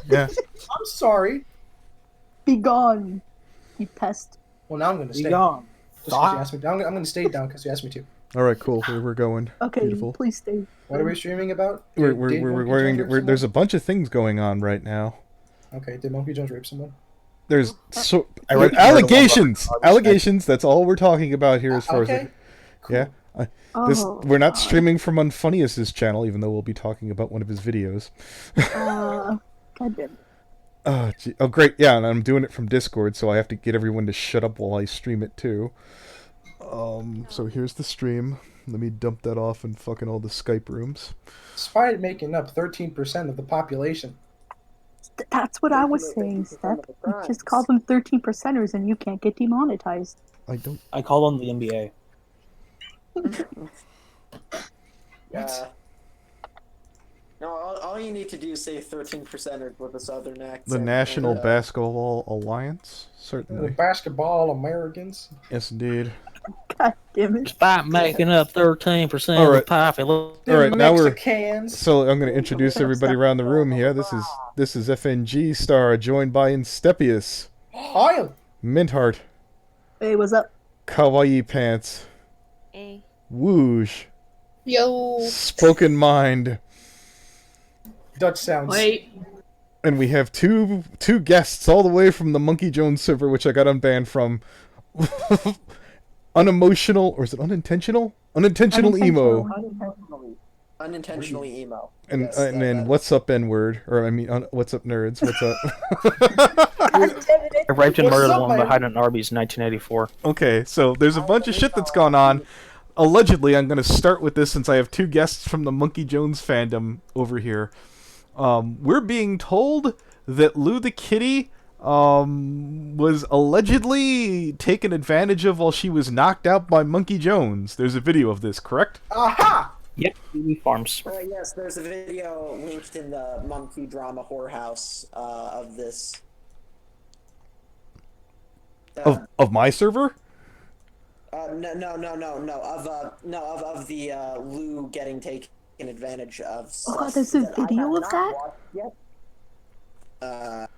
Yeah. I'm sorry. Be gone, you pest. Well, now I'm going to Be stay. gone. Just because you asked me. I'm going to stay down because you asked me to. All right, cool. We're going. Okay, Beautiful. please stay. What are we streaming about? We're Did Monkey Jones rape someone? there's a bunch of things going on right now. Okay, did Monkey Jones rape someone? There's I read allegations. Allegations. That's all we're talking about here, as far Okay. as yeah. Oh, We're not God. streaming from Unfunniest's channel, even though we'll be talking about one of his videos. God damn it. Oh, gee. Oh, great. Yeah, and I'm doing it from Discord, so I have to get everyone to shut up while I stream it too. So here's the stream. Let me dump that off in fucking all the Skype rooms. Despite making up 13% of the population. That's what I was saying, Steph. You just call them 13%ers and you can't get demonetized. I don't. I call them the NBA. No, all you need to do is say 13% with a southern accent. The National Basketball Alliance, The certainly. basketball Americans. Yes, indeed. God damn it. Despite making up 13% All of right. the population. All right, now we're. Mexicans. So I'm going to introduce everybody around the room here. This is FNG Star, joined by Instepious, Hi. Mintheart, Hey, what's up? Kawaii Pants, Hey. Rouge, Yo. Spoken Mind, Dutch sounds. Wait. and we have two guests all the way from the Monkey Jones server, which I got unbanned from. Unemotional, or is it unintentional? Unintentional emo. Unintentionally emo. And Yes, and then what's up N-word, or I mean what's up nerds? What's up? I raped and What's murdered up, a woman man? behind an Arby's in 1984. Okay, so there's a bunch of shit that's gone on. Allegedly, I'm going to start with this since I have two guests from the Monkey Jones fandom over here. We're being told that Lou the Kitty was allegedly taken advantage of while she was knocked out by Monkey Jones. There's a video of this, correct? Aha! Yep, TV Farms. Yes, there's a video linked in the Monkey Drama Whorehouse of this. Of my server? No, of the Lou getting taken advantage of. Oh, God, there's a video of that?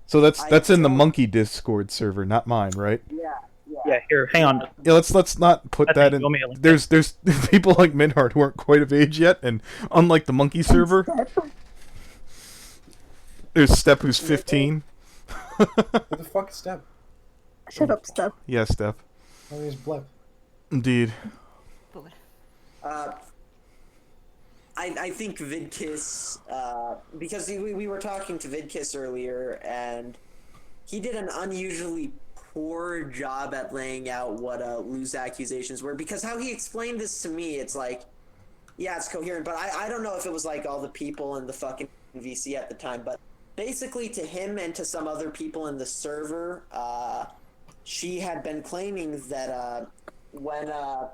So that's in the Monkey Discord server, not mine, right? Yeah, here, hang on. Yeah, let's not put that in. There's people like Mintheart who aren't quite of age yet, and unlike the Monkey server, there's Step who's 15. What the fuck is Step? Shut up, Steph. Yeah, Step. My name is Blep. Indeed. I think Vidkiss, because we were talking to Vidkiss earlier, and he did an unusually poor job at laying out what Lou's accusations were, because how he explained this to me, it's like, yeah, it's coherent, but I don't know if it was like all the people in the fucking VC at the time, but basically to him and to some other people in the server, she had been claiming that while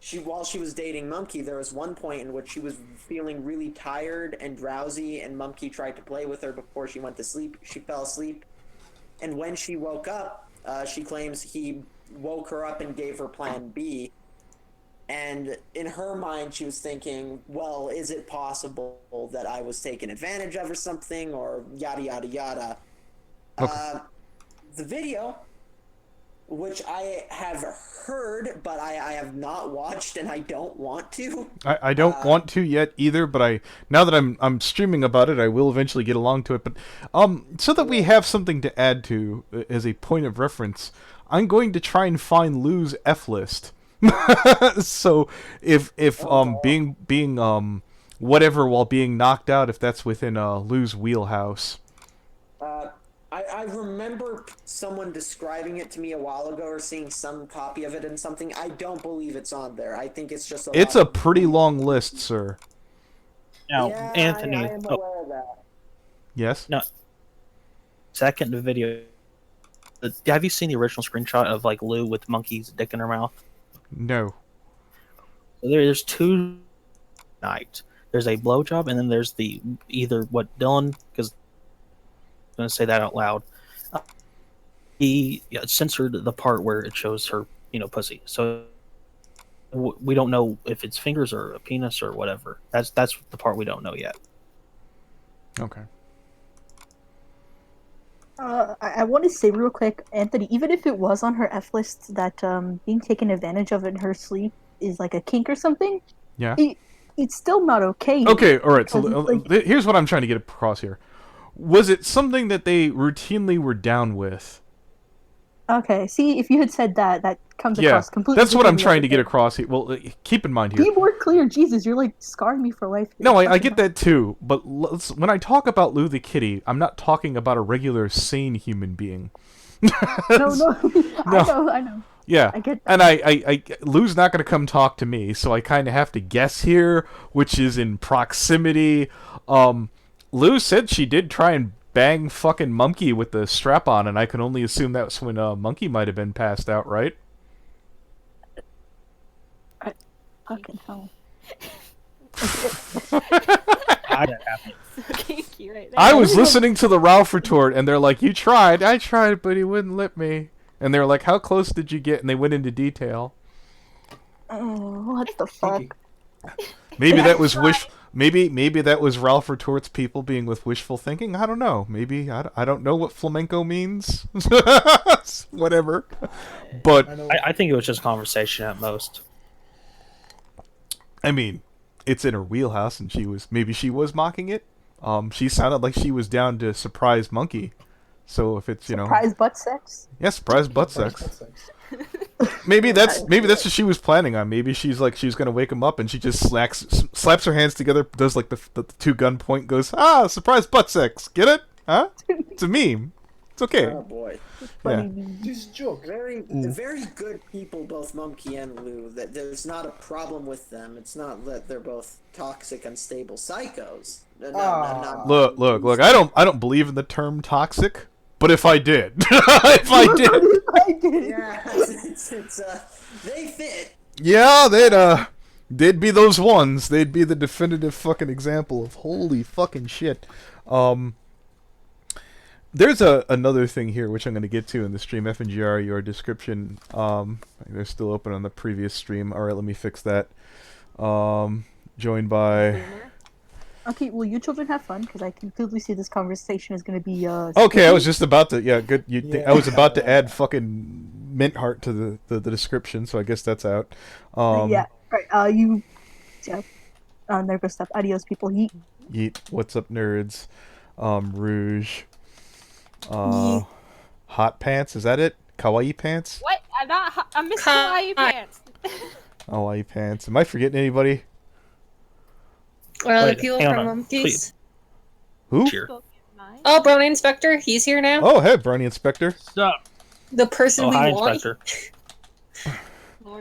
she was dating Mumkey, there was one point in which she was feeling really tired and drowsy, and Mumkey tried to play with her before she went to sleep. She fell asleep, and when she woke up, she claims he woke her up and gave her plan B. And in her mind, she was thinking, well, is it possible that I was taken advantage of or something, or yada, yada, yada. Okay. The video, which I have heard, but I have not watched, and I don't want to. I don't want to yet either, but now that I'm streaming about it, I will eventually get along to it. But so that we have something to add to as a point of reference, I'm going to try and find Lou's F list. So if being whatever while being knocked out, if that's within Lou's wheelhouse. I remember someone describing it to me a while ago, or seeing some copy of it in something. I don't believe it's on there. I think it's just It's a pretty long list, sir. Now, yeah, Anthony. I am aware of that. Yes? No. Second video. Have you seen the original screenshot of like Lou with Monkey's dick in her mouth? No. There's two nights. There's a blowjob, and then there's the either what Dylan, because I'm going to say that out loud. He censored the part where it shows her, pussy. So we don't know if it's fingers or a penis or whatever. That's the part we don't know yet. Okay. I want to say real quick, Anthony, even if it was on her F list that being taken advantage of in her sleep is like a kink or something, Yeah. it's still not okay. Okay, all right. So Because it's here's what I'm trying to get across here. Was it something that they routinely were down with? okay, see, if you had said that, that comes Yeah, across completely. that's what I'm differently trying to other get thing. across here. Well, keep in mind here. Be more clear, Jesus! You're like scarring me for life. Here. No, I Fucking get that too, but when I talk about Lou the Kitty, I'm not talking about a regular sane human being. hell. No, no, I know. Yeah, I get that. and I Lou's not gonna come talk to me, so I kind of have to guess here, which is in proximity. Lou said she did try and bang fucking Monkey with the strap on, and I can only assume that's when Monkey might have been passed out, right? Fucking hell. How did that happen? Kinky right there. I was listening to the Ralph retort, and they're like, "You tried, I tried, but he wouldn't let me." And they're like, "How close did you get?" And they went into detail. Oh, what the fuck? Maybe that was Maybe that was Ralph retorts people being with wishful thinking. I don't know. Maybe I don't know what flamenco means. Whatever. But I think it was just conversation at most. I mean, it's in her wheelhouse, and maybe she was mocking it. She sounded like she was down to surprise Monkey. So if it's Surprise butt sex? yeah, surprise butt sex. Maybe that's what she was planning on. Maybe she's gonna wake him up, and she just slaps her hands together, does like the two gun point, goes surprise butt sex. Get it? Huh? It's a meme. It's okay. Oh boy. Yeah. This joke. Very good people, both Monkey and Lou. That there's not a problem with them. It's not that they're both toxic, unstable psychos. Look. I don't believe in the term toxic, but if I did, if I did, Yeah, it's they fit. yeah, they'd be those ones. They'd be the definitive fucking example of holy fucking shit. There's another thing here which I'm going to get to in the stream. FNGR, your description. They're still open on the previous stream. All right, let me fix that. Joined by. Okay, well, you children have fun, because I can clearly see this conversation is going to be, Okay, I was just about to. Yeah, good. I was about to Yeah. add fucking mint heart to the description, so I guess that's out. yeah, right, there goes stuff. Adios, people. Yeet. Yeet. What's up, nerds? Rouge. Yeet. Hot pants. Is that it? Kawaii pants. What? I'm Miss Kawaii Pants. Kawaii pants. Am I forgetting anybody? Well, Wait, the people hang from on, Monkeys. please. Who? Cheer. Oh, Brony Inspector, he's here now. Oh, hey, Brony Inspector. Sup? The person Oh, we hi, want. Inspector.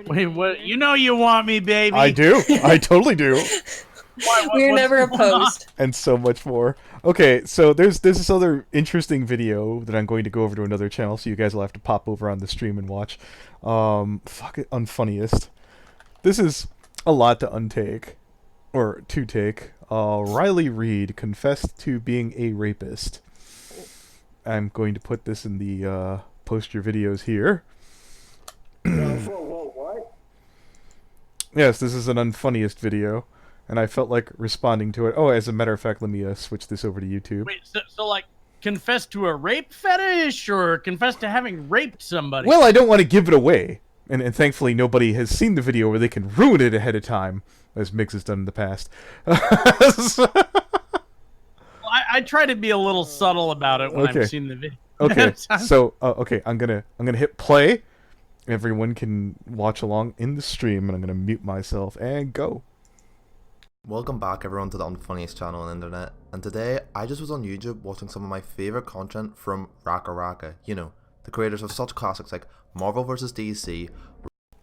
Wait, what? You know you want me, baby. I do. I totally do. We're what's never going on? opposed. And so much more. Okay, so there's this other interesting video that I'm going to go over to another channel, so you guys will have to pop over on the stream and watch. Fuck it, UNfunniest. This is a lot to untake, or to take. Riley Reid confessed to being a rapist. I'm going to put this in the post your videos here. Whoa, what? Yes, this is an UNfunniest video, and I felt like responding to it. Oh, as a matter of fact, let me switch this over to YouTube. Wait, so like, confess to a rape fetish, or confess to having raped somebody? Well, I don't want to give it away, and thankfully nobody has seen the video where they can ruin it ahead of time, as Mix has done in the past. I try to be a little subtle about it when Okay. I've seen the video. Okay, so okay, I'm gonna hit play. Everyone can watch along in the stream, and I'm gonna mute myself and go. Welcome back everyone to the UnFunniest channel on the internet, and today I just was on YouTube watching some of my favourite content from Raka Raka, you know, the creators of such classics like Marvel vs DC.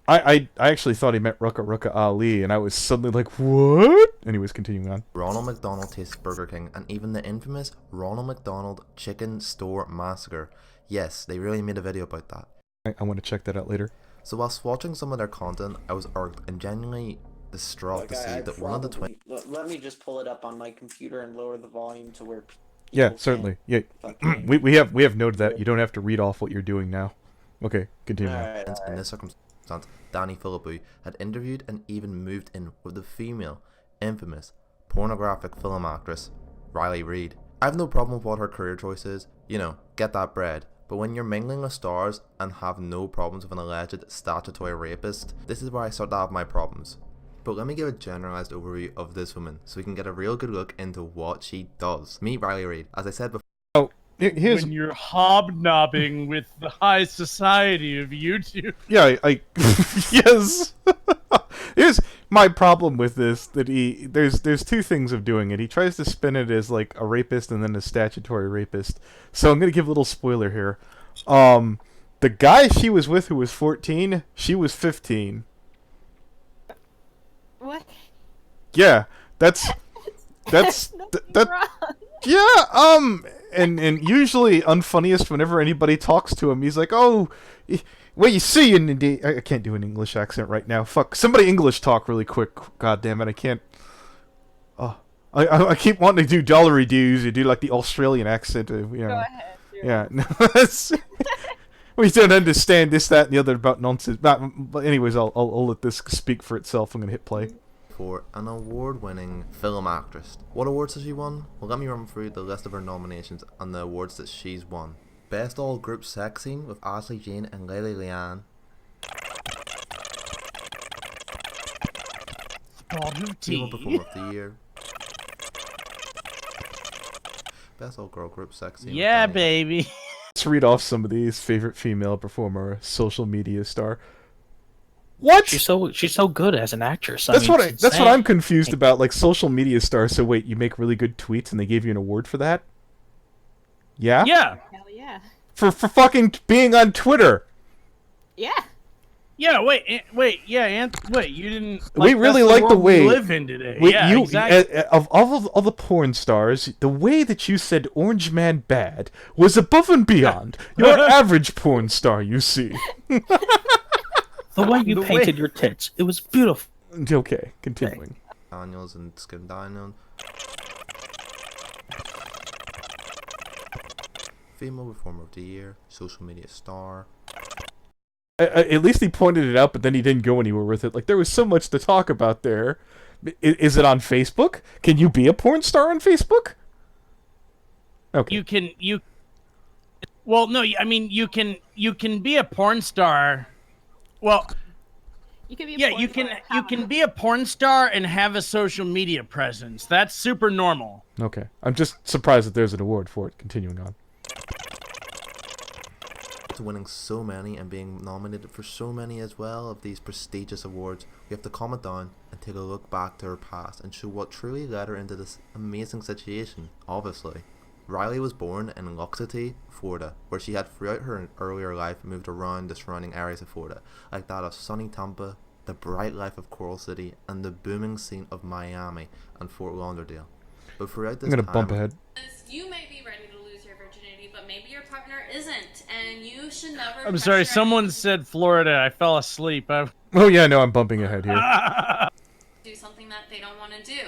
I actually thought he meant Rucka Rucka Ali, and I was suddenly like, what? And he was continuing on. Ronald McDonald Tastes Burger King, and even the infamous Ronald McDonald Chicken Store Massacre. Yes, they really made a video about that. I want to check that out later. So whilst watching some of their content, I was irked and genuinely distraught Look, to see that one of the twins... Let me just pull it up on my computer and lower the volume to where. Yeah, people certainly. Yeah, fucking- we have noted that. You don't have to read off what you're doing now. Okay, continue. Alright, in alright. this circumstance, Danny Philippou had interviewed and even moved in with the female, infamous, pornographic film actress, Riley Reid. I have no problem with what her career choice is, you know, get that bread. But when you're mingling with stars and have no problems with an alleged statutory rapist, this is where I start to have my problems. But let me give a generalized overview of this woman so we can get a real good look into what she does. Meet Riley Reid. As I said before, when you're hobnobbing with the high society of YouTube. Yeah, I yes. Here's my problem with this, that there's two things of doing it. He tries to spin it as like a rapist and then a statutory rapist. So I'm gonna give a little spoiler here. The guy she was with who was 14, she was 15. What? Yeah, that's yeah, and usually UNfunniest, whenever anybody talks to him, he's like, oh, well, you see, I can't do an English accent right now. Fuck, somebody English talk really quick. God damn it, I can't. Oh, I keep wanting to do dollary dues. You do like the Australian accent, you know. Go ahead. Yeah, no, we don't understand this, that, and the other about nonsense. But anyways, I'll let this speak for itself. I'm gonna hit play. For an award-winning film actress. What awards has she won? Well, let me run through the list of her nominations and the awards that she's won. Best All Group Sex Scene with Ashley Jane and Lily Leanne. Female Performer of the Year. Best All Girl Group Sex Scene. Yeah, with Danny. baby. Let's read off some of these. Favorite female performer, social media star. What? She's so good as an actress. That's I mean, that's what I'm confused about. Like social media star. So wait, you make really good tweets and they gave you an award for that? Yeah. Yeah. Hell yeah. For fucking being on Twitter. Yeah. Yeah, wait, yeah, wait, you didn't... We really that's like the world way... we live in today. Wait, yeah, you, exactly. of all the porn stars, the way that you said Orange Man bad was above and beyond. You're an average porn star, you see. The way you painted your tits, it was beautiful. Okay, continuing. Daniels and Skin Daniel. Female Performer of the Year, Social Media Star. At least he pointed it out, but then he didn't go anywhere with it. Like, there was so much to talk about there. Is it on Facebook? Can you be a porn star on Facebook? Okay. Well, no, I mean, you can be a porn star. Well, You can be a yeah, porn you star can and have a- be a porn star and have a social media presence. That's super normal. Okay. I'm just surprised that there's an award for it. Continuing on. Winning so many and being nominated for so many as well of these prestigious awards, we have to calm it down and take a look back to her past and show what truly led her into this amazing situation. Obviously, Riley was born in Loxity, Florida, where she had throughout her earlier life moved around the surrounding areas of Florida, like that of sunny Tampa, the bright life of Coral City, and the booming scene of Miami and Fort Lauderdale. But throughout this I'm gonna time, bump ahead. You may be ready to lose your virginity, but maybe your partner isn't, and you should never. I'm sorry, pressure someone said Florida. I fell asleep. Oh yeah, no, I'm bumping ahead here. do something that they don't want to do.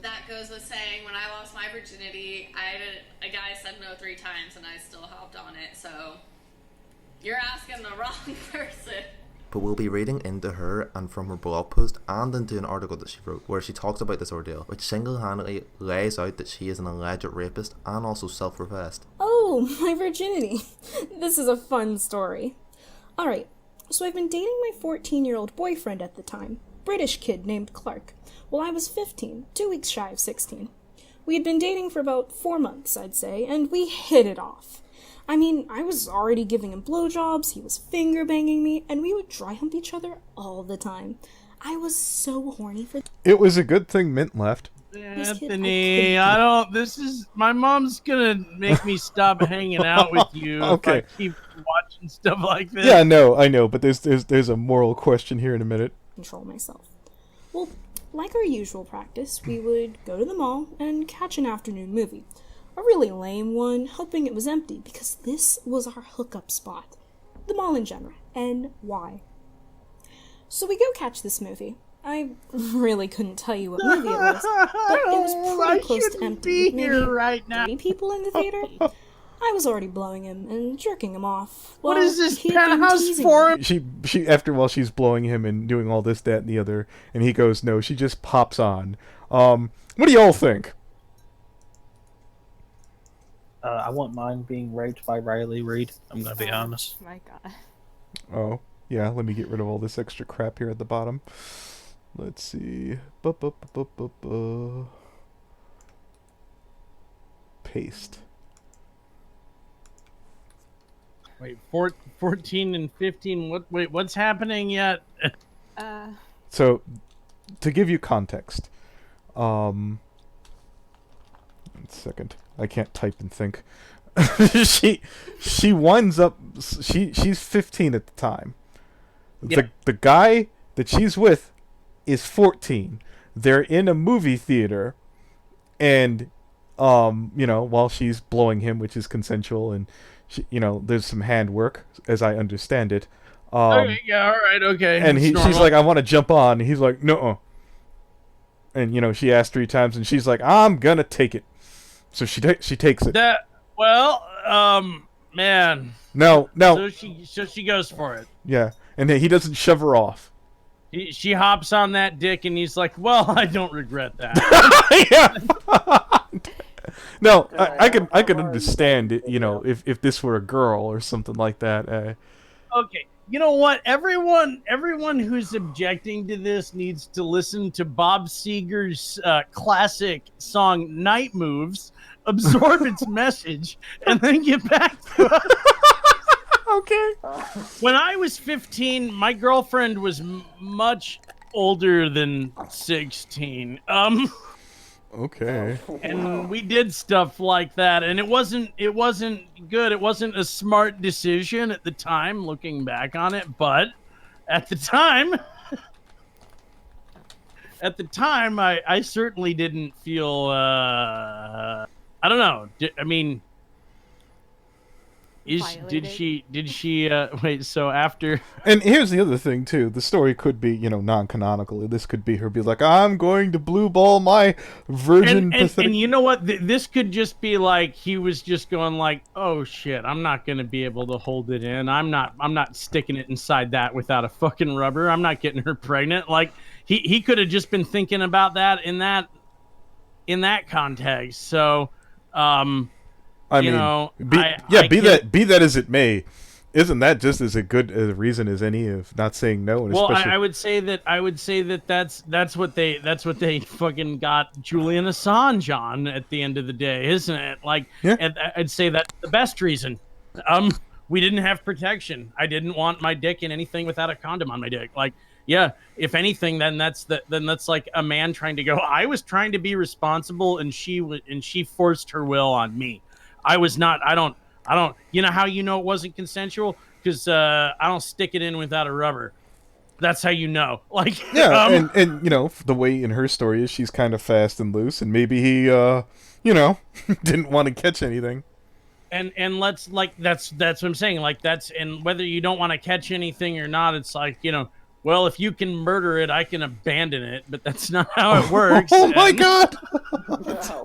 That goes with saying when I lost my virginity, a guy said no 3 times, and I still hopped on it. So you're asking the wrong person. but we'll be reading into her and from her blog post and into an article that she wrote where she talks about this ordeal, which single-handedly lays out that she is an alleged rapist and also self-professed. Oh, my virginity. This is a fun story. Alright, so I've been dating my 14-year-old boyfriend at the time, British kid named Clark. Well, I was 15, 2 weeks shy of 16. We had been dating for about 4 months, I'd say, and we hit it off. I mean, I was already giving him blowjobs, he was finger banging me, and we would dry hump each other all the time. I was so horny for. It was a good thing Mint left. Anthony, my mom's gonna make me stop hanging out with you Okay. if I keep watching stuff like this. Yeah, no, I know, but there's a moral question here in a minute. Control myself. Well, like our usual practice, we would go to the mall and catch an afternoon movie. A really lame one, hoping it was empty, because this was our hookup spot. The mall in general. NY. So we go catch this movie. I really couldn't tell you what movie it was, but it was pretty close to empty. Be here right now. 30 people in the theater. I was already blowing him and jerking him off. What is this he had been penthouse teasing for? me. She after while she's blowing him and doing all this, that, and the other, and he goes, no, she just pops on. What do y'all think? I want mine being raped by Riley Reid. I'm gonna be honest. My God. Oh, yeah, let me get rid of all this extra crap here at the bottom. Let's see. Paste. Wait, 14 and 15. Wait, what's happening yet? So, to give you context, 1 second. I can't type and think. she winds up. She's 15 at the time. Yeah. The guy that she's with is 14. They're in a movie theater, and while she's blowing him, which is consensual, and there's some handwork, as I understand it. Okay, yeah, all right, okay. And she's like, I want to jump on. And he's like, no. And she asked 3 times, and she's like, I'm gonna take it. So she takes it. Man. No. So she goes for it. Yeah, and then he doesn't shove her off. She hops on that dick, and he's like, "Well, I don't regret that." Yeah. No, I can understand it. If this were a girl or something like that. Okay, you know what? Everyone who's objecting to this needs to listen to Bob Seger's classic song "Night Moves," absorb its message, and then get back to us. Okay. When I was 15, my girlfriend was much older than 16. Okay. And we did stuff like that, and it wasn't good. It wasn't a smart decision at the time, looking back on it. But at the time, I certainly didn't feel. I don't know. I mean. Did she wait, so after And here's the other thing too. The story could be, non-canonical. This could be her be like, I'm going to blue ball my virgin pathetic. And you know what? This could just be like he was just going like, "Oh shit, I'm not going to be able to hold it in. I'm not sticking it inside that without a fucking rubber. I'm not getting her pregnant." Like he could have just been thinking about that in that context. So I mean, be that as it may, isn't that just as a good a reason as any of not saying no? And well, especially... I would say that that's what they fucking got Julian Assange on at the end of the day, isn't it? Like, yeah. And I'd say that's the best reason. We didn't have protection. I didn't want my dick in anything without a condom on my dick. Like, yeah, if anything, then that's like a man trying to go. I was trying to be responsible, and she forced her will on me. I was not. I don't. You know how it wasn't consensual? Because I don't stick it in without a rubber. That's how you know. Like, yeah, and the way in her story is she's kind of fast and loose, and maybe he didn't want to catch anything. And let's that's what I'm saying. Like and whether you don't want to catch anything or not, it's like well, if you can murder it, I can abandon it, but that's not how it works. Oh my God!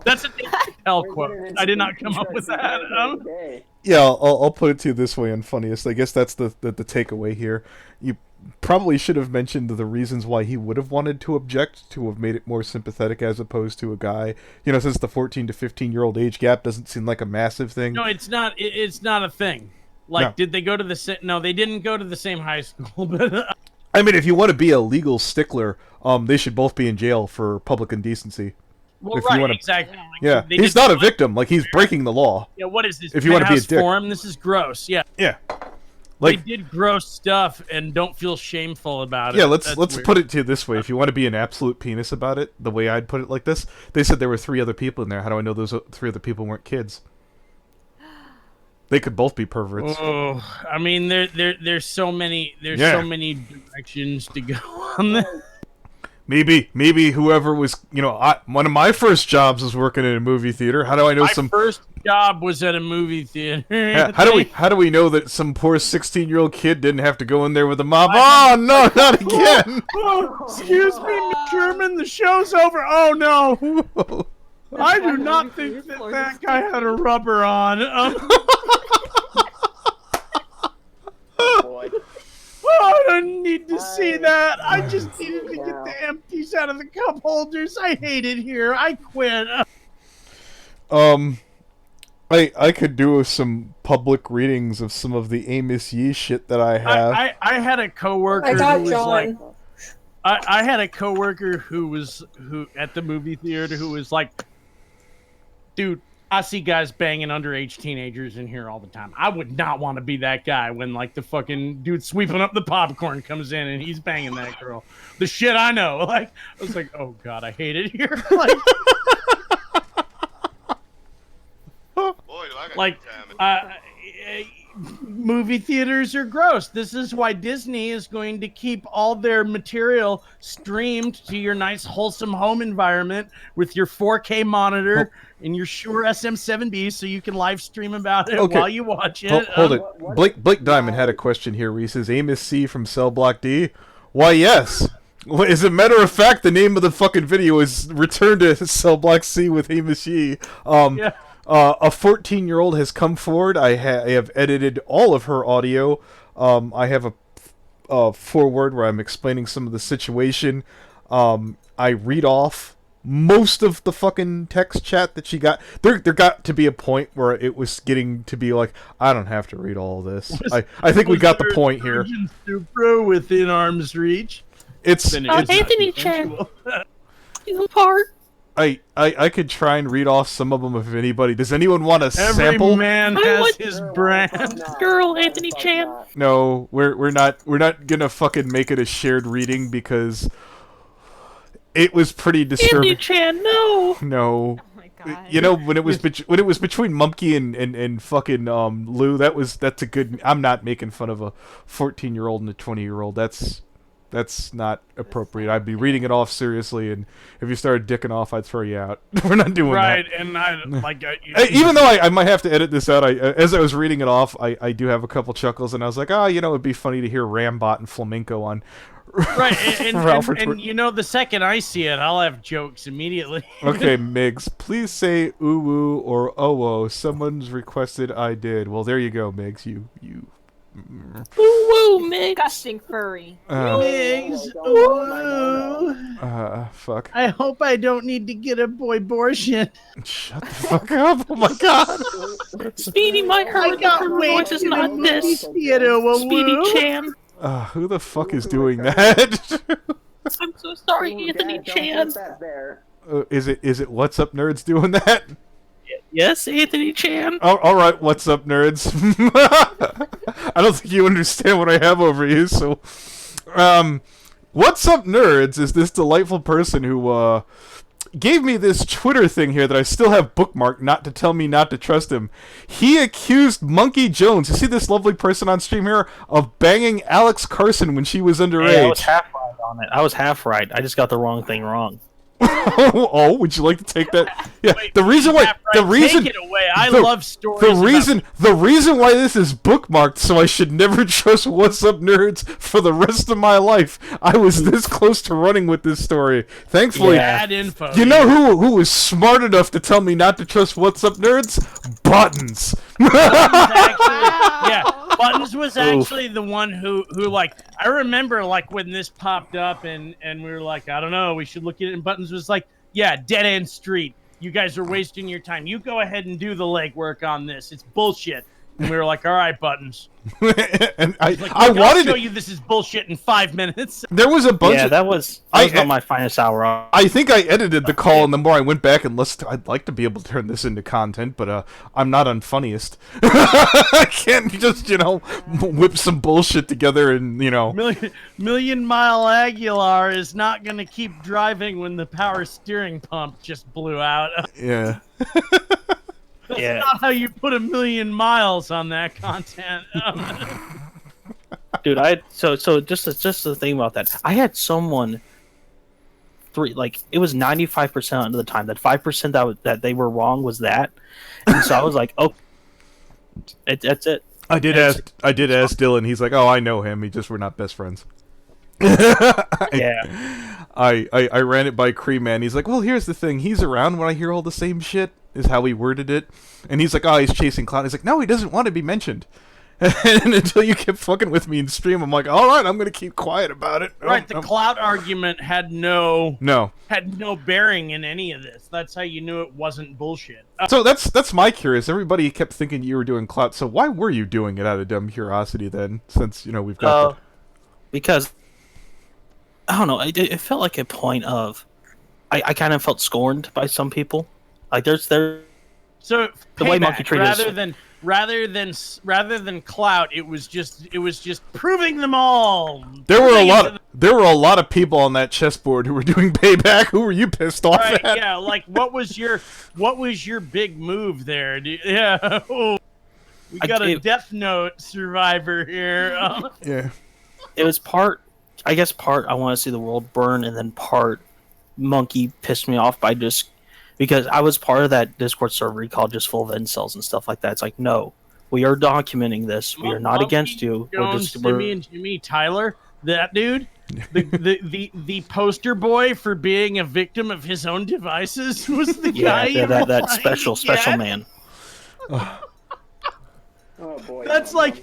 That's a Dave Chappelle quote. I did not come up with that. Yeah, I'll put it to you this way, UNfunniest. I guess that's the takeaway here. You probably should have mentioned the reasons why he would have wanted to object, to have made it more sympathetic as opposed to a guy. Since the 14 to 15-year-old age gap doesn't seem like a massive thing. No, it's not. It's not a thing. Like, no. Did they go to the same? No, they didn't go to the same high school, but. I mean, if you want to be a legal stickler, they should both be in jail for public indecency. Well, exactly. Like, yeah, he's not a victim. Like, he's breaking the law. Yeah, what is this? If you want to be a dick. Forum? This is gross. Yeah. Yeah. Like, they did gross stuff and don't feel shameful about it. Yeah, let's put it to you this way. If you want to be an absolute penis about it, the way I'd put it like this, they said there were 3 other people in there. How do I know those 3 other people weren't kids? They could both be perverts. Oh, I mean, there's so many directions to go on there. Maybe whoever was, one of my first jobs was working in a movie theater. How do I know my first job was at a movie theater. How do we know that some poor 16-year-old kid didn't have to go in there with a mop? Oh no, not again! Excuse me, Sherman, the show's over. Oh no. I do not think that guy had a rubber on. Oh, boy. Oh, I didn't need to see that. I just needed to get the empties out of the cup holders. I hate it here. I quit. I could do some public readings of some of the Amos Yee shit that I have. I had a coworker I got who was John. like, I had a coworker who at the movie theater who was like, dude, I see guys banging underage teenagers in here all the time. I would not want to be that guy when like the fucking dude sweeping up the popcorn comes in and he's banging that girl. The shit I know. Like, I was like, oh god, I hate it here. Movie theaters are gross. This is why Disney is going to keep all their material streamed to your nice, wholesome home environment with your 4K monitor and your Shure SM7B, so you can live stream about it while you watch it. Hold it. Blake Diamond had a question here where he says, Amos C from Cell Block D? Why, yes. Well, as a matter of fact, the name of the fucking video is Return to Cell Block C with Amos Yee. Yeah. A 14-year-old has come forward. I have edited all of her audio. I have a foreword where I'm explaining some of the situation. I read off most of the fucking text chat that she got. There got to be a point where it was getting to be like, I don't have to read all this. I think we got the point here. Supra within arm's reach. It's Anthony Chan. He's apart. I could try and read off some of them if anybody. Does anyone want a Every sample? man has his brand. Girl, Anthony Chan. No, we're not gonna fucking make it a shared reading because it was pretty disturbing. Anthony Chan, no. No. Oh my god. You know, when it was between Mumkey and fucking Lou, that's a good. I'm not making fun of a 14-year-old and a 20-year-old. That's not appropriate. I'd be reading it off seriously, and if you started dicking off, I'd throw you out. We're not doing that. Right, and I like even though I might have to edit this out, as I was reading it off, I do have a couple chuckles, and I was like, it'd be funny to hear Rambot and Flamenco on. Right, and you know, the second I see it, I'll have jokes immediately. Okay, Migs, please say ooh or oh. Someone's requested I did. Well, there you go, Migs. You. Woo, Migs. Disgusting furry. Migs, fuck. I hope I don't need to get a boy abortion. Shut the fuck up! Oh my god. Speedy might hurt. Her voice is not this. Speedy Chan. Who the fuck is doing that? I'm so sorry, Anthony Chan. Is it What's Up Nerds doing that? Yes, Anthony Chan. Oh, all right, what's up, nerds? I don't think you understand what I have over you. So, what's up, nerds? Is this delightful person who gave me this Twitter thing here that I still have bookmarked, not to tell me not to trust him. He accused Monkey Jones, you see this lovely person on stream here, of banging Alex Carson when she was underage. Hey, I was half right on it. I was half right. I just got the wrong thing wrong. Oh, would you like to take that? Yeah, Wait, the reason why take it away. I love stories. The reason why this is bookmarked, so I should never trust What's Up Nerds for the rest of my life. I was this close to running with this story. Thankfully, bad info. You know who was smart enough to tell me not to trust What's Up Nerds? Buttons. Buttons was actually the one who like, I remember like when this popped up and we were like, I don't know, we should look at it, and Buttons was like, yeah, dead end street. You guys are wasting your time. You go ahead and do the legwork on this. It's bullshit. And we were like, all right, Buttons. And I wanted to show you this is bullshit in 5 minutes. There was a bunch. Yeah, of, that was not my finest hour. I think I edited the call, and the more I went back and listened, I'd like to be able to turn this into content, but I'm not UNfunniest. I can't just whip some bullshit together and Million Mile Aguilar is not gonna keep driving when the power steering pump just blew out. Yeah. That's not how you put 1,000,000 miles on that content. Dude, so just the thing about that, I had someone it was 95% of the time. That 5% that they were wrong was that, and so I was like, oh, that's it. I did ask Dylan. He's like, oh, I know him. We're not best friends. Yeah. I ran it by Cree Man. He's like, well, here's the thing. He's around when I hear all the same shit, is how he worded it. And he's like, oh, he's chasing clout. He's like, no, he doesn't want to be mentioned. and until you kept fucking with me in stream, I'm like, all right, I'm gonna keep quiet about it. Right, the clout argument had no bearing in any of this. That's how you knew it wasn't bullshit. So that's my curious. Everybody kept thinking you were doing clout. So why were you doing it out of dumb curiosity then? Since we've got because I don't know. It felt like a point of I kind of felt scorned by some people. Like there's so the way Monkey treated rather than clout, it was just proving them all. There were a lot of people on that chessboard who were doing payback. Who were you pissed off at? Yeah, like what was your big move there? Yeah, we got a Death Note survivor here. Yeah, it was part I want to see the world burn, and then part Monkey pissed me off by just. Because I was part of that Discord server called just full of incels and stuff like that. It's like, no, we are documenting this. We are not against you. Jimmy and Jimmy Tyler, that dude, the poster boy for being a victim of his own devices was the guy. That special man. Oh boy. That's like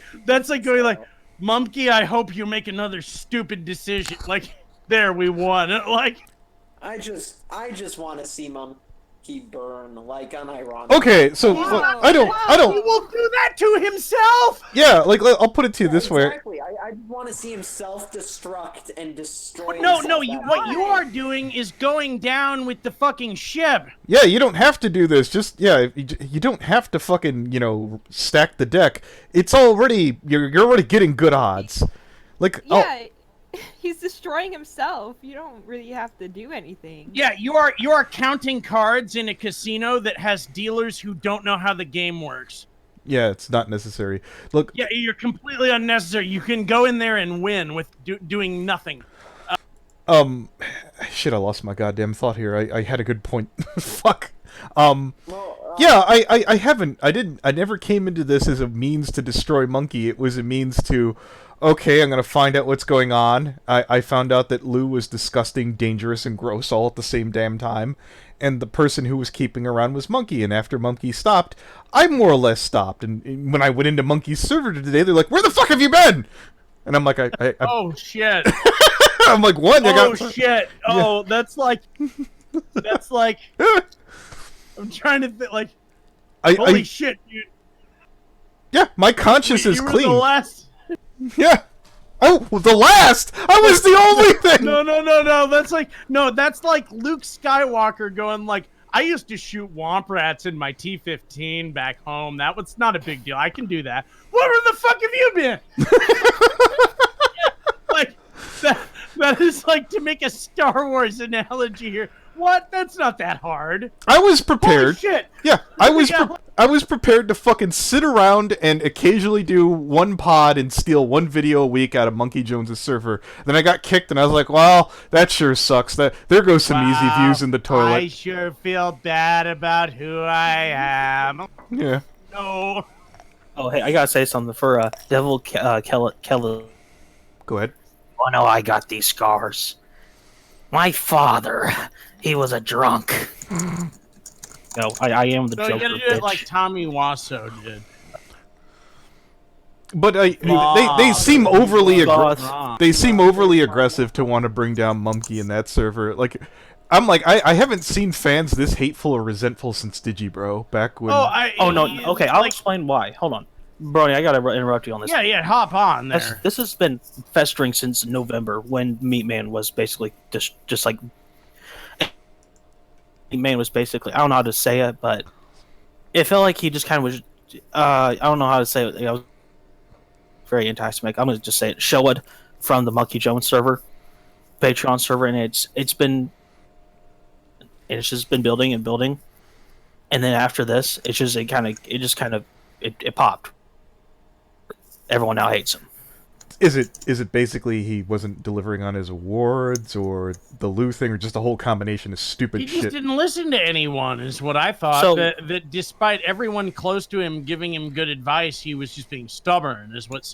going like, Monkey, I hope you make another stupid decision. Like, there, we won. Like, I just want to see Monkey burn, like, unironically. Okay, so I don't. He will do that to himself. Yeah, like I'll put it to you this way. Exactly. I want to see him self-destruct and destroy. No. What you are doing is going down with the fucking ship. Yeah, you don't have to do this. Just you don't have to fucking stack the deck. It's already you're already getting good odds. Like he's destroying himself. You don't really have to do anything. Yeah, you are counting cards in a casino that has dealers who don't know how the game works. Yeah, it's not necessary. Look. Yeah, you're completely unnecessary. You can go in there and win with doing nothing. Shit, I lost my goddamn thought here. I had a good point. Fuck. Yeah, I never came into this as a means to destroy Monkey. It was a means to, okay, I'm gonna find out what's going on. I found out that Lou was disgusting, dangerous, and gross all at the same damn time. And the person who was keeping around was Monkey, and after Monkey stopped, I more or less stopped. And when I went into Monkey's server today, they're like, "Where the fuck have you been?" And I'm like, oh shit. I'm like, what? Shit. Oh, that's like. I'm trying to think, like. Holy shit, dude. Yeah, my conscience is clean. You were the last. Yeah. Oh, the last! I was the only thing! No. That's like Luke Skywalker going like, I used to shoot womp rats in my T-15 back home. That was not a big deal. I can do that. Where the fuck have you been? Like, that is like to make a Star Wars analogy here. What? That's not that hard. I was prepared. Holy shit. Yeah, I was prepared to fucking sit around and occasionally do one pod and steal one video a week out of Monkey Jones's server. Then I got kicked, and I was like, "Well, that sure sucks. There goes some easy views in the toilet." I sure feel bad about who I am. Yeah. No. Oh, hey, I gotta say something for Devil Kelly. Go ahead. Oh no, I got these scars. My father, he was a drunk. No, I am the Joker. You gotta do it like Tommy Wiseau did. But they seem overly aggressive to want to bring down Monkey in that server. Like, I'm like, I haven't seen fans this hateful or resentful since Digibro back when. Okay, I'll explain why. Hold on, Brony, I gotta interrupt you on this. Yeah, hop on there. This has been festering since November when Meatman was basically just like. Meatman was basically, I don't know how to say it, but it felt like he just kind of was. I don't know how to say it. I was very anti-Semitic. I'm gonna just say it. Showed from the Monkey Jones server, Patreon server, and it's just been building and building, and then after this, it popped. Everyone now hates him. Is it basically he wasn't delivering on his awards, or the Lou thing, or just a whole combination of stupid shit? He just didn't listen to anyone, is what I thought. So, that despite everyone close to him giving him good advice, he was just being stubborn, is what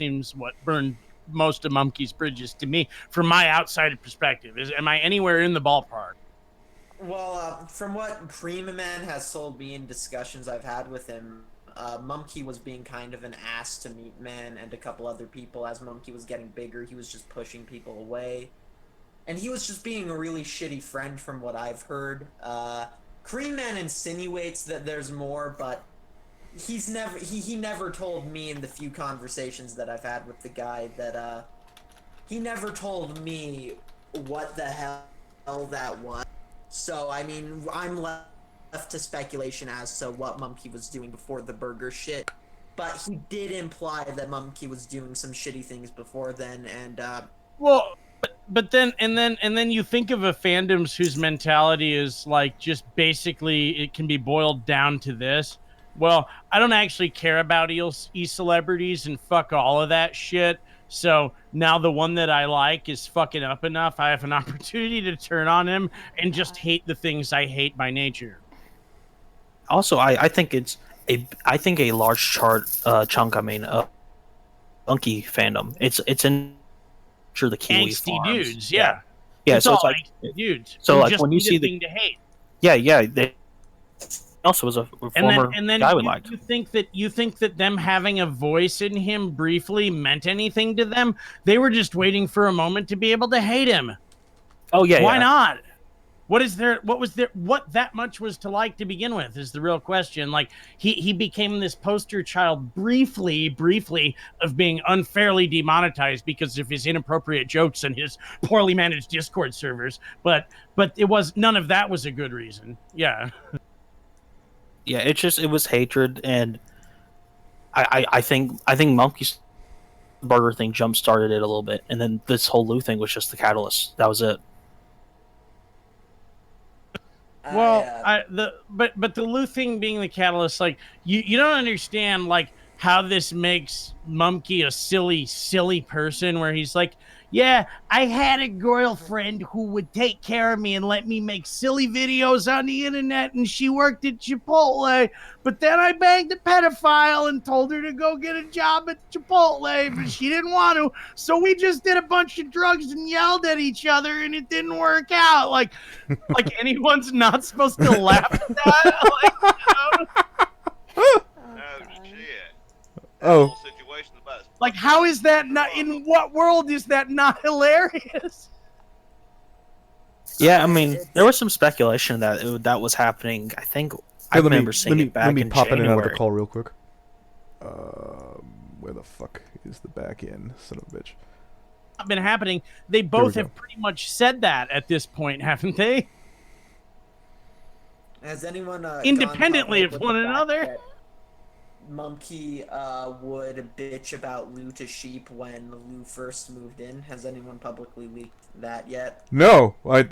burned most of Monkey's bridges to me, from my outside perspective. Am I anywhere in the ballpark? Well, from what Prima Man has told me in discussions I've had with him, Mumkey was being kind of an ass to Meatman and a couple other people. As Mumkey was getting bigger, he was just pushing people away. And he was just being a really shitty friend from what I've heard. Cream Man insinuates that there's more, but he never told me in the few conversations that I've had with the guy that, he never told me what the hell that was. So, I mean, I'm left to speculation as to what Mumkey was doing before the burger shit. But he did imply that Mumkey was doing some shitty things before then, and, Well, but then you think of a fandoms whose mentality is like just basically it can be boiled down to this. Well, I don't actually care about e-celebrities and fuck all of that shit. So now the one that I like is fucking up enough. I have an opportunity to turn on him and just hate the things I hate by nature. Also, I think a large chunk. I mean, monkey fandom. It's in sure the Kiwi angsty farms. dudes, yeah. So all it's like angsty dudes. So like just when you need a see thing to hate. they also was a former guy we liked. You think that them having a voice in him briefly meant anything to them? They were just waiting for a moment to be able to hate him. Oh yeah. Why not? What that much was to like to begin with is the real question. Like he became this poster child briefly of being unfairly demonetized because of his inappropriate jokes and his poorly managed Discord servers. But none of that was a good reason. Yeah. Yeah, it was hatred, and I think Monkey's burger thing jump started it a little bit, and then this whole Lou thing was just the catalyst. That was it. Well, but the Lou thing being the catalyst, like you don't understand like how this makes Mumkey a silly person where he's like, yeah, I had a girlfriend who would take care of me and let me make silly videos on the internet, and she worked at Chipotle, but then I banged a pedophile and told her to go get a job at Chipotle, but she didn't want to, so we just did a bunch of drugs and yelled at each other, and it didn't work out. Like anyone's not supposed to laugh at that? Like, you know? Oh. Like, how is that not? In what world is that not hilarious? Yeah, I mean, there was some speculation that was happening. I think I remember seeing it back in January. Let me pop in and out of the call real quick. Where the fuck is the back end, son of a bitch? Been happening. They both have pretty much said that at this point, haven't they? Has anyone independently of one another? Mumkey would bitch about Lou to Sheep when Lou first moved in. Has anyone publicly leaked that yet? No, I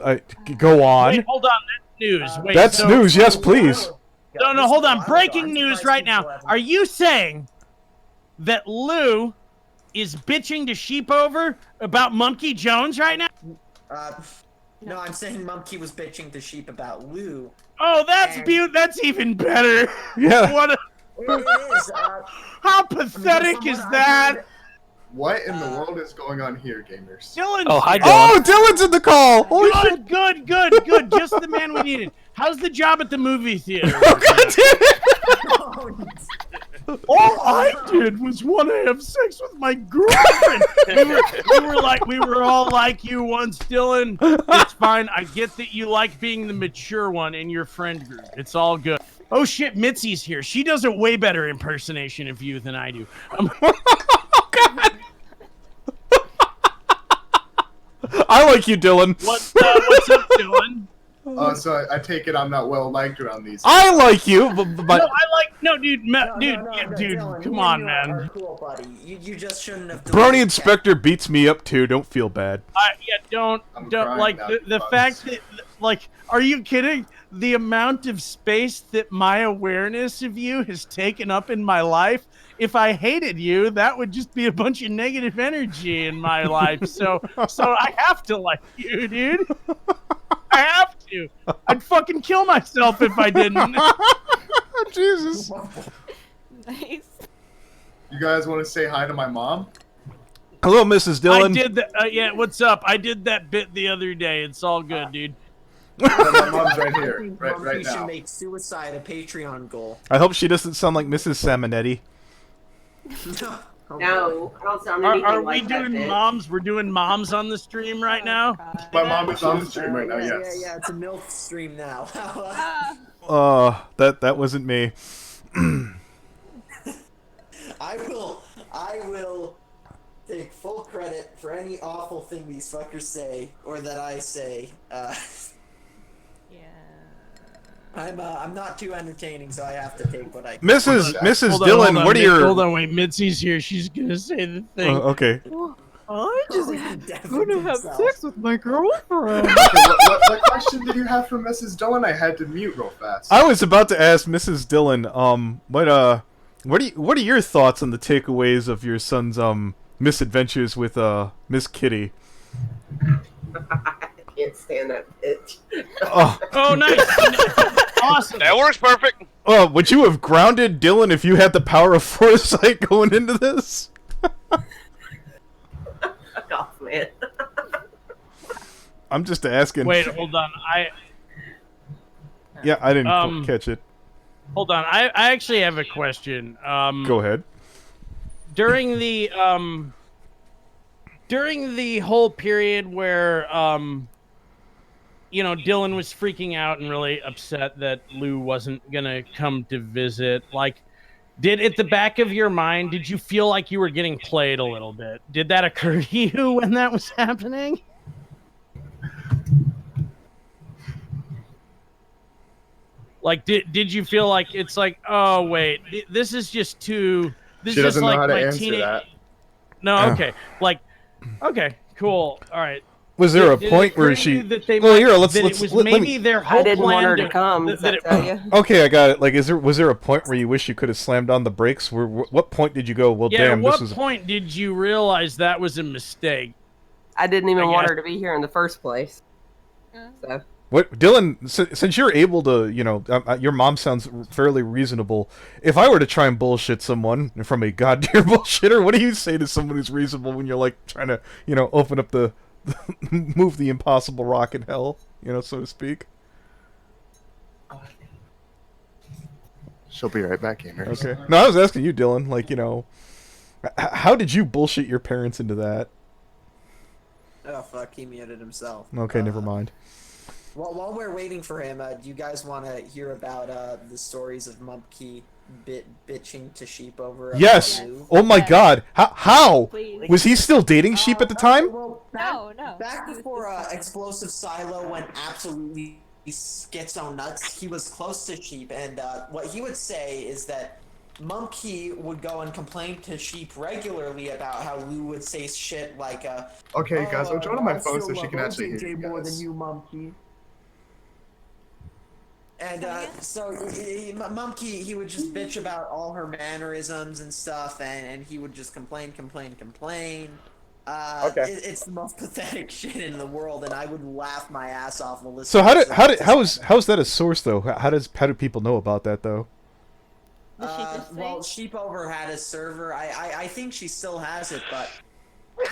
go on. Wait, hold on, that's news. Wait, that's news. Yes, please. No, hold on. Breaking news right now. Are you saying that Lou is bitching to Sheep over about Mumkey Jones right now? No, I'm saying Mumkey was bitching to Sheep about Lou. Oh, that's That's even better. Yeah. It is. How pathetic is that? What in the world is going on here, gamers? Dylan. Oh, hi, Dylan. Oh, Dylan's in the call. Holy shit. Good. Just the man we needed. How's the job at the movie theater? Oh, God damn it. All I did was want to have sex with my girlfriend. we were all like you once, Dylan. It's fine. I get that you like being the mature one in your friend group. It's all good. Oh shit, Mitzi's here. She does a way better impersonation of you than I do. Oh, God. I like you, Dylan. What's up, Dylan? So I take it I'm not well liked around these. I like you, but dude, Dylan, come on, man. Are cool, buddy. You just shouldn't have. Brony Inspector beats me up too. Don't feel bad. Don't like the fact that like, are you kidding? The amount of space that my awareness of you has taken up in my life. If I hated you, that would just be a bunch of negative energy in my life. So I have to like you, dude. I have to. I'd fucking kill myself if I didn't. Jesus. Nice. You guys want to say hi to my mom? Hello, Mrs. Dillon. I did that. Yeah, what's up? I did that bit the other day. It's all good, dude. My mom's right I here, think right Monkey should now. make suicide a Patreon goal. I hope she doesn't sound like Mrs. Salmonetti. No, I don't sound anything Are like we that, doing bitch. moms? We're doing moms on the stream right now. My mom is on the stream right now. Yes. Yeah, it's a MILF stream now. That wasn't me. I will take full credit for any awful thing these fuckers say or that I say. I'm not too entertaining, so I have to take what I can. Mrs. Dillon, what are your... Hold on, wait. Mitzi's here. She's gonna say the thing. Okay. I just want to have sex with my girlfriend. What question did you have for Mrs. Dillon? I had to mute real fast. I was about to ask Mrs. Dillon, what are your thoughts on the takeaways of your son's misadventures with Miss Kitty? I can't stand that bitch. Oh, nice. Awesome. That works perfect. Would you have grounded Dylan if you had the power of foresight going into this? Fuck off, man. I'm just asking. Wait, hold on. Yeah, I didn't catch it. Hold on. I actually have a question. Go ahead. During the whole period where Dylan was freaking out and really upset that Lou wasn't gonna come to visit, like, at the back of your mind, did you feel like you were getting played a little bit? Did that occur to you when that was happening? Like, did you feel like it's like, oh wait, this is just too... This She is doesn't know like how to my answer teenage... that. No, okay. Like, okay, cool. All right. Was there a Did it point occur where to she... you that they Well, might- here, let's that let it was me... maybe their whole I didn't want her plan to come, does that tell you? Okay, I got it. Like, was there a point where you wish you could have slammed on the brakes? What point did you go, well, Yeah, damn, at what this is... point did you realize that was a mistake? I didn't even want guess. her to be here in the first place. So. What, Dylan, since you're able to, your mom sounds fairly reasonable. If I were to try and bullshit someone from a goddamn bullshitter, what do you say to someone who's reasonable when you're, like, trying to, open up the... move the impossible rock in hell, so to speak? She'll be right back, gamers. Okay. No, I was asking you, Dylan, like, how did you bullshit your parents into that? Oh fuck, he muted himself. Okay, never mind. While we're waiting for him, do you guys want to hear about the stories of Mumpkey bitching to Sheep over? Yes! Lou? Oh my god! How? Please. Was he still dating Sheep at the time? Well, No. back before Explosive Silo went absolutely schizo nuts, he was close to Sheep, and what he would say is that Mumpkey would go and complain to Sheep regularly about how Lou would say shit like, Okay, guys, I'm joining my I phone still so she love can actually hear OJ you more guys. than you, Mumpkey. And so Mumpkey, he would just bitch about all her mannerisms and stuff, and he would just complain. Okay. It's the most pathetic shit in the world, and I would laugh my ass off while So listening. how's that a source though? How do people know about that though? Well, Sheep Over had a server. I think she still has it, but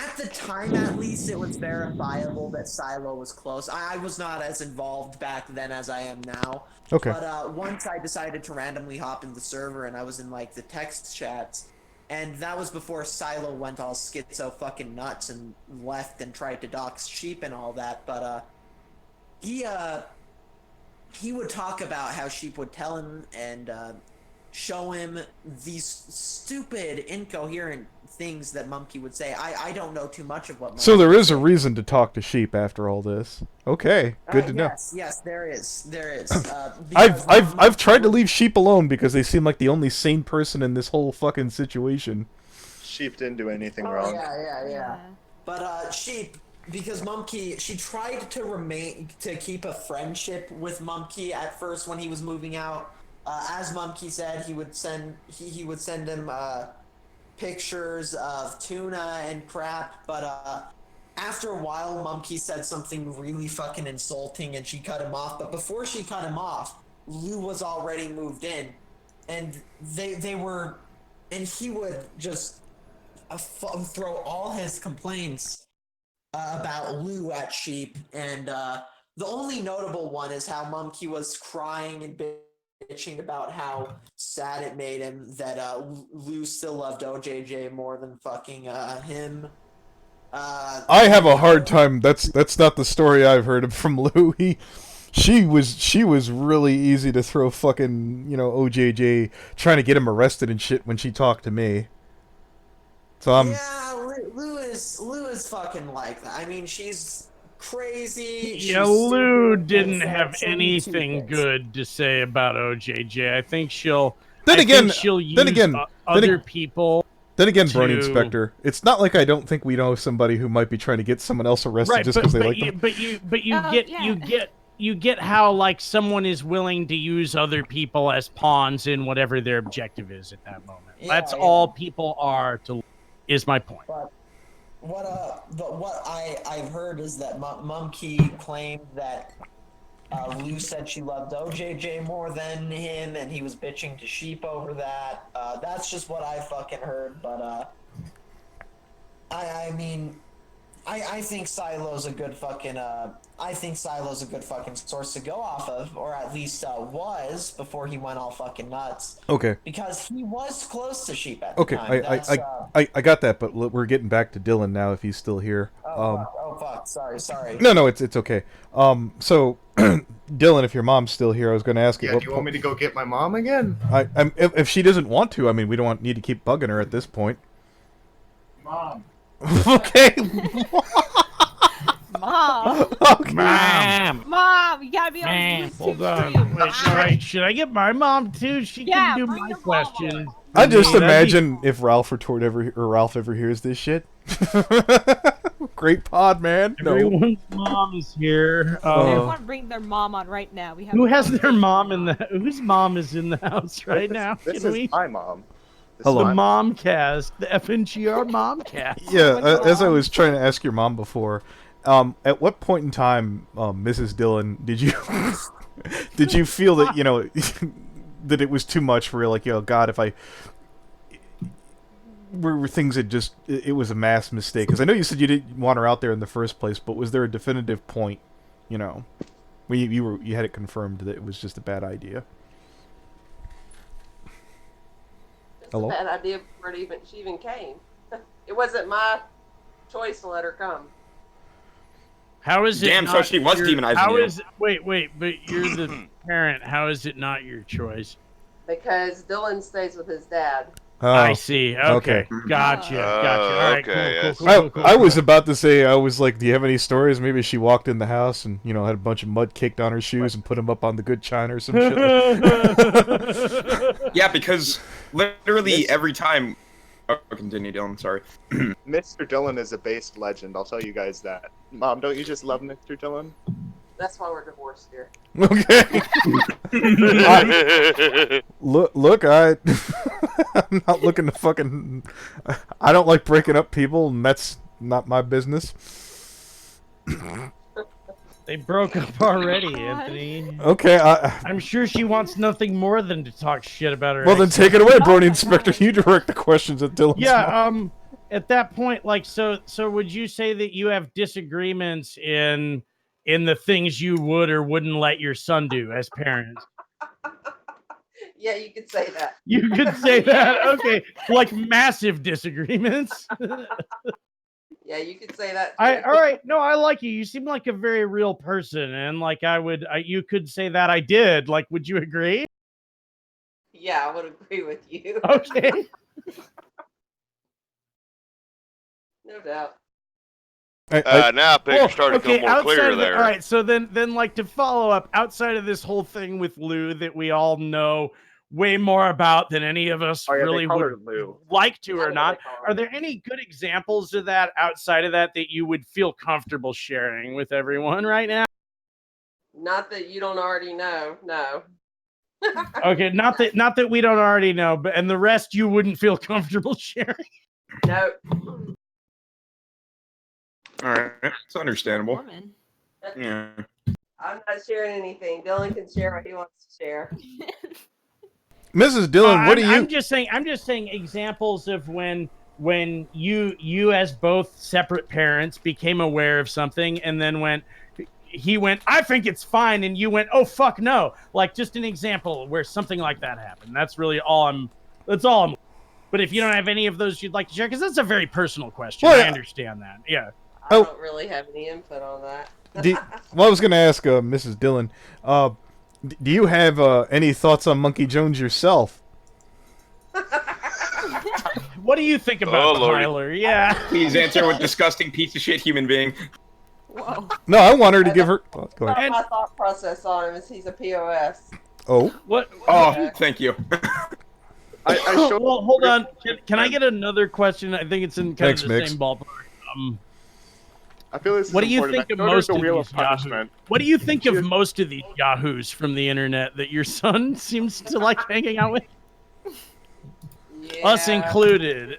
at the time, at least, it was verifiable that Silo was close. I was not as involved back then as I am now. Okay. But once I decided to randomly hop in the server, and I was in like the text chats, and that was before Silo went all schizo fucking nuts and left and tried to dox Sheep and all that. But he would talk about how Sheep would tell him and show him these stupid, incoherent things that Mumpkey would say. I don't know too much of what Mumpkey So there would is a say. reason to talk to Sheep after all this. Okay, good to know. Yes, there is. I've tried to leave Sheep alone because they seem like the only sane person in this whole fucking situation. Sheep didn't do anything Oh, wrong. yeah. But Sheep, because Mumpkey, she tried to keep a friendship with Mumpkey at first when he was moving out. As Mumpkey said, he would send him pictures of tuna and crap, but after a while, Mumpkey said something really fucking insulting, and she cut him off. But before she cut him off, Lou was already moved in, and they were, and he would just throw all his complaints about Lou at Sheep, and the only notable one is how Mumkey was crying and bitching about how sad it made him that Lou still loved OJJ more than fucking him. I have a hard time. That's not the story I've heard from Lou. She was really easy to throw fucking, OJJ, trying to get him arrested and shit when she talked to me. So Yeah, Lou is fucking like that. I mean, she's crazy. Yeah, Lou didn't have anything good to say about OJJ. I think she'll use other people. Then again, Brony Inspector, it's not like I don't think we know somebody who might be trying to get someone else arrested just because they like them. But you get how like someone is willing to use other people as pawns in whatever their objective is at that moment. That's all people are is my point. But what I've heard is that Mumkey claimed that Lou said she loved OJJ more than him, and he was bitching to Sheep over that. That's just what I fucking heard, but I mean, I think Silo's a good fucking source to go off of, or at least was before he went all fucking nuts. Okay. Because he was close to Sheep at the Okay, time. I got that, but we're getting back to Dylan now if he's still here. Oh fuck! Sorry. No, it's okay. So Dylan, if your mom's still here, I was going to ask you. Yeah, do you want me to go get my mom again? If she doesn't want to, I mean, we don't need to keep bugging her at this point. Mom. Okay. Mom. Okay. Mom, you gotta be on YouTube. Hold on. Wait, all right, should I get my mom too? She can do my question. I just imagine if Ralph ever hears this shit. Great pod, man. Everyone's mom is here. Everyone bring their mom on right now. We have who has their mom in the? Whose mom is in the house right now? This is my mom. Hello. The Momcast, the FNGR Momcast. Yeah, as I was trying to ask your mom before, at what point in time, Mrs. Dillon, did you feel that that it was too much for you? Like, God, if I were things that just it was a mass mistake? Because I know you said you didn't want her out there in the first place, but was there a definitive point, when you had it confirmed that it was just a bad idea? It's a bad idea before she even came. It wasn't my choice to let her come. How is it? Damn, so she was demonizing you. Wait, but you're the parent. How is it not your choice? Because Dylan stays with his dad. Oh, I see. Okay. Gotcha. All right, okay, cool. I was about to say, I was like, do you have any stories? Maybe she walked in the house and, had a bunch of mud caked on her shoes and put them up on the good china or some shit. Yeah, because literally every time... Oh, continue, Dylan, sorry. Mr. Dylan is a based legend, I'll tell you guys that. Mom, don't you just love Mr. Dylan? That's why we're divorced here. Okay. Look, I'm not looking to fucking... I don't like breaking up people, and that's not my business. They broke up already, Anthony. Okay, I'm sure she wants nothing more than to talk shit about her. Well, then take it away, Brony Inspector. You direct the questions at Dylan's mom. At that point, like, so would you say that you have disagreements in the things you would or wouldn't let your son do as parents? Yeah, you could say that. You could say that? Okay. Like massive disagreements? Yeah, you could say that. All right. No, I like you. You seem like a very real person. And like you could say that I did. Like, would you agree? Yeah, I would agree with you. Okay. No doubt. Now things started to become more clear there. All right, so then like to follow up, outside of this whole thing with Lou that we all know way more about than any of us really would like to or not, are there any good examples of that outside of that you would feel comfortable sharing with everyone right now? Not that you don't already know, no. Okay, not that we don't already know, but and the rest you wouldn't feel comfortable sharing? No. All right, it's understandable. Yeah. I'm not sharing anything. Dylan can share what he wants to share. Mrs. Dillon, what do you... I'm just saying examples of when you as both separate parents became aware of something and then went, he went, I think it's fine, and you went, oh fuck no. Like, just an example where something like that happened. That's really all that's all I'm. But if you don't have any of those you'd like to share, because that's a very personal question. Well, I understand that. Yeah. I don't really have any input on that. Well, I was going to ask Mrs. Dillon, do you have any thoughts on Monkey Jones yourself? What do you think about Tyler? Yeah. Please answer with disgusting piece of shit human being. Whoa. No, I want her to give her... Oh, go ahead. My thought process on him is he's a POS. Oh? What? Oh, thank you. Well, hold on. Can I get another question? I think it's in kind Thanks, of the Mix. same ballpark. I feel this is What do you important. think of I most the of wheel these of punishment. Yahoos? What do you think of most of these Yahoos from the internet that your son seems to like hanging out with? Yeah. Us included.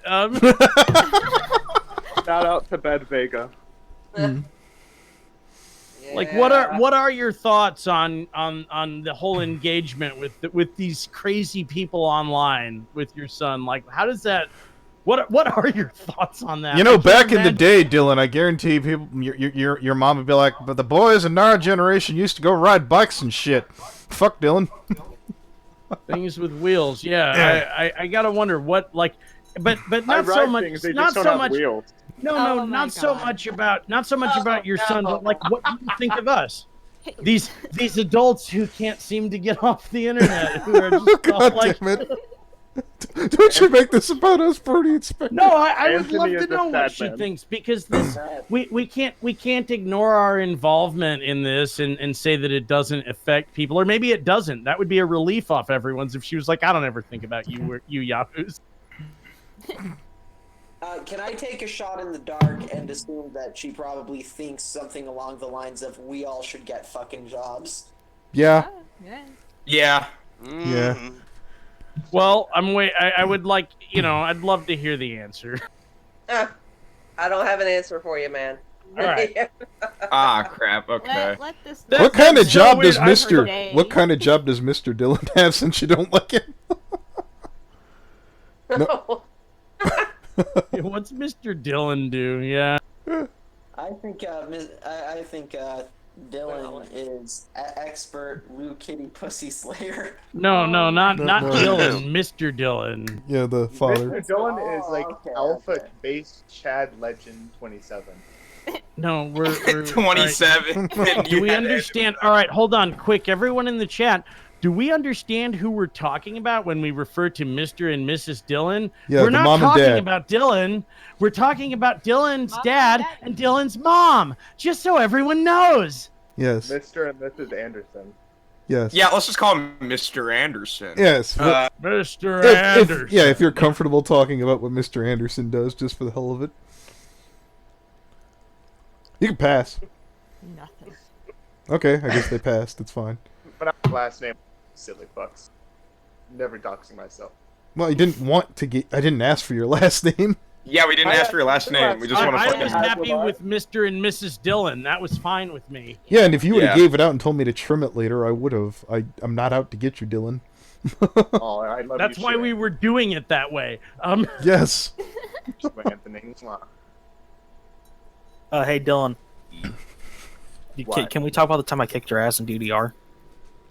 Shout out to Bed Vega. Like, what are your thoughts on the whole engagement with these crazy people online with your son? Like, how does that? What are your thoughts on that? You know, back in the day, Dylan, I guarantee people, your mom would be like, but the boys in our generation used to go ride bikes and shit. Fuck, Dylan. Things with wheels, yeah. I gotta wonder what, like, but not so much. Not so much. Wheels. No, not so much about your son, but like, what do you think of us? These adults who can't seem to get off the internet, who are just God like. damn it. Don't you make this about us, Brony and Spectre. No, I would love to is a know what sad she man. thinks, because this we can't ignore our involvement in this and say that it doesn't affect people, or maybe it doesn't. That would be a relief off everyone's if she was like, I don't ever think about you yahoos. Can I take a shot in the dark and assume that she probably thinks something along the lines of, we all should get fucking jobs? Yeah. Yeah. Yeah. Well, I would like, I'd love to hear the answer. I don't have an answer for you, man. All right. Ah, crap. Okay. Let this. What kind of so job does weird. Mr. What kind of job does Mr. Dillon have since you don't like him? No. What's Mr. Dillon do? Yeah. I think Dylan is expert Lou Kitty Pussy Slayer. No, not No. Dillon, Mr. Dillon. Yeah, the father. Mr. Dillon is like okay, Alpha okay. Base Chad Legend 27. No, we're 27. Do we understand? All right, hold on, quick, everyone in the chat. Do we understand who we're talking about when we refer to Mr. and Mrs. Dillon? Yeah, we're the not mom and talking dad. about Dylan. We're talking about Dylan's dad and Dylan's mom, just so everyone knows. Yes. Mr. and Mrs. Anderson. Yes. Yeah, let's just call him Mr. Anderson. Yes. Mr. If, Anderson. if you're comfortable talking about what Mr. Anderson does, just for the hell of it, you can pass. Nothing. Okay, I guess they passed. It's fine. But my last name, silly fucks. Never doxing myself. Well, you didn't want to get. I didn't ask for your last name. Yeah, we didn't ask for your last name. We just want to I fucking. was happy with Mr. and Mrs. Dillon. That was fine with me. Yeah, and if you would have Yeah. gave it out and told me to trim it later, I would have. I'm not out to get you, Dylan. Oh, I love That's you, why shit. we were doing it that way. Yes. Anthony. Hey, Dylan. What? Can we talk about the time I kicked your ass in DDR?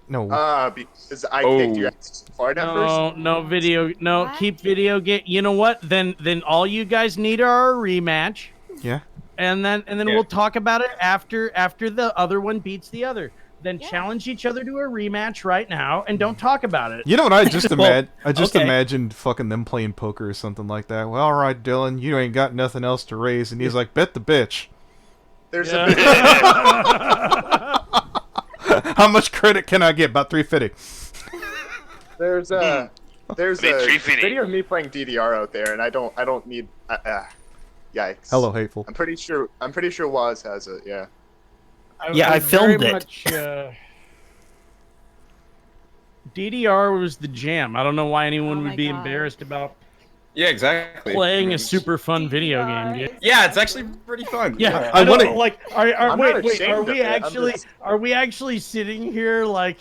No. Because I kicked your ass hard at first. No video. No, What? keep video game. You know what? Then all you guys need are a rematch, Yeah. and then Yeah. we'll talk about it after the other one beats the other. Then challenge each other to a rematch right now, and don't talk about it. You know what I just Well, okay. imagined fucking them playing poker or something like that. Well, all right, Dylan, you ain't got nothing else to raise, and he's like, bet the bitch. There's Yeah. How much credit can I get? About $350. there's a $350. video of me playing DDR out there, and I don't need. Yikes. Hello, hateful. I'm pretty sure Waz has it. Yeah. Yeah, I filmed very it. Much, DDR was the jam. I don't know why anyone Oh would my be God. embarrassed about Yeah, exactly. playing a super fun video game. Dude. Yeah, it's actually pretty fun. Yeah, I I wanna- know, like, I'm not wait, ashamed are of we it, I'm actually, just- are we actually sitting here like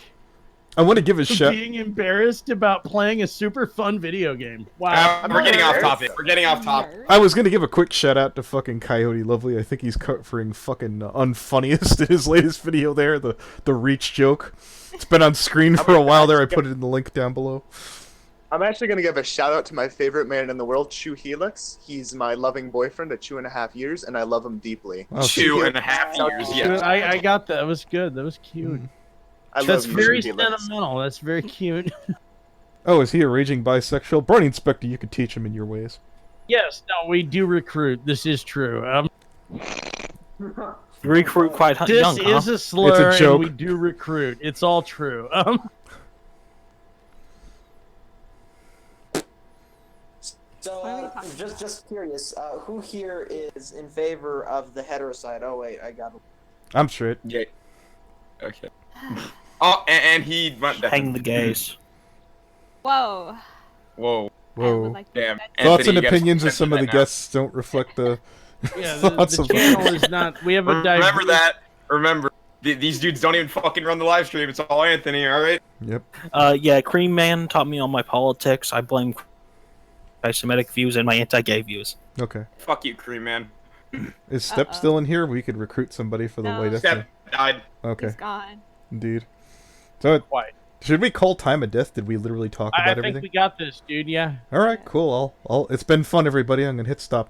I want to give a shout. Being embarrassed about playing a super fun video game. Wow. We're getting off topic. We're getting off topic. I was gonna give a quick shout out to fucking Coyote Lovely. I think he's covering fucking UNfunniest in his latest video there, the Reach joke. It's been on screen for a while there. I put it in the link down below. I'm actually going to give a shout out to my favorite man in the world, Chew Helix. He's my loving boyfriend at 2.5 years, and I love him deeply. Oh, 2.5 years, yeah. I got that. That was good. That was cute. That's love very Chew Helix. sentimental. That's very cute. Oh, is he a raging bisexual? Brony Inspector, you could teach him in your ways. Yes, no, we do recruit. This is true. Recruit quite this young, is huh? a slur, It's a joke. and we do recruit. It's all true. So, just curious, who here is in favor of the heterocide? Oh wait, I got it. I'm straight. Yeah. Okay. Oh, and he went down. Hang the gays. Whoa. Whoa. Whoa. Damn. Thoughts Anthony, and you gotta opinions of censor some of that the now. guests don't reflect the Yeah, thoughts the of channel is not. We have a Remember that. Remember, these dudes don't even fucking run the live stream. It's all Anthony. All right. Yep. Yeah, Cream Man taught me all my politics. I blame anti-Semitic views and my anti-gay views. Okay. Fuck you, Cream Man. Is Step still in here? We could recruit somebody for the No. white Step died. Okay. He's gone. Indeed. So, Why? should we call time of death? Did we literally talk I about think everything? we got this, dude. Yeah. All right, cool. It's been fun, everybody. I'm gonna hit stop now.